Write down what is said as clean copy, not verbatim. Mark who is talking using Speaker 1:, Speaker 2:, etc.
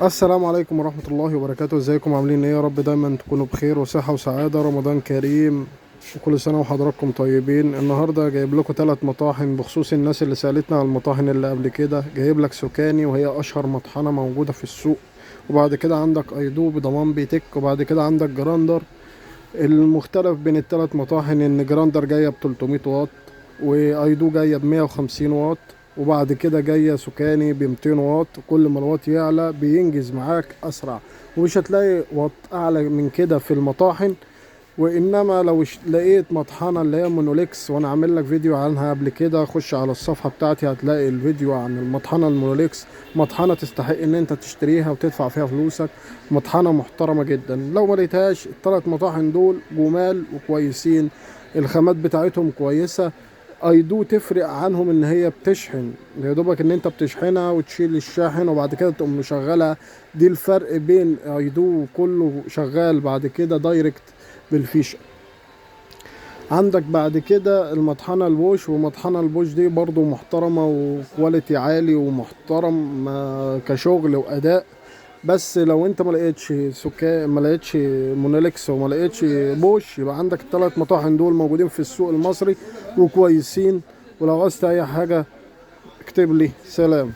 Speaker 1: السلام عليكم ورحمة الله وبركاته. ازيكم عاملين ايه؟ يا رب دايما تكونوا بخير وصحة وسعادة. رمضان كريم وكل سنة وحضراتكم طيبين. النهاردة جايب لكم 3 مطاحن بخصوص الناس اللي سألتنا على المطاحن اللي قبل كده. جايب لك سوكاني وهي اشهر مطحنة موجودة في السوق، وبعد كده عندك ايدو بضمان بيتك، وبعد كده عندك جراندر. المختلف بين ال3 مطاحن ان جراندر جاية ب 300 واط، وايدو جاية ب 150 واط، وبعد كده جاية سوكاني ب 200 واط. كل ما الواط يعلى بينجز معاك اسرع، ومش هتلاقي واط اعلى من كده في المطاحن. وانما لو لقيت مطحنه اللي هي مونوليكس، وانا عامل لك فيديو عنها قبل كده، خش على الصفحه بتاعتي هتلاقي الفيديو عن المطحنه المونوليكس. مطحنه تستحق ان انت تشتريها وتدفع فيها فلوسك، مطحنه محترمه جدا. لو ما لقيتهاش، ال3 مطاحن دول جمال وكويسين، الخامات بتاعتهم كويسه. ايدو تفرق عنهم ان هي بتشحن، يا دوبك ان انت بتشحنها وتشيل الشاحن وبعد كده تقوم مشغلها. دي الفرق بين ايدو، كله شغال بعد كده دايركت بالفيشه. عندك بعد كده المطحنة البوش، ومطحنة البوش دي برضو محترمة وكواليتي عالي ومحترم كشغل وأداء. بس لو انت ما لقيتش مونوليكس وما لقيتش بوش، يبقى عندك ال3 مطاحن دول موجودين في السوق المصري وكويسين. ولو عايزت اي حاجة اكتب لي. سلام.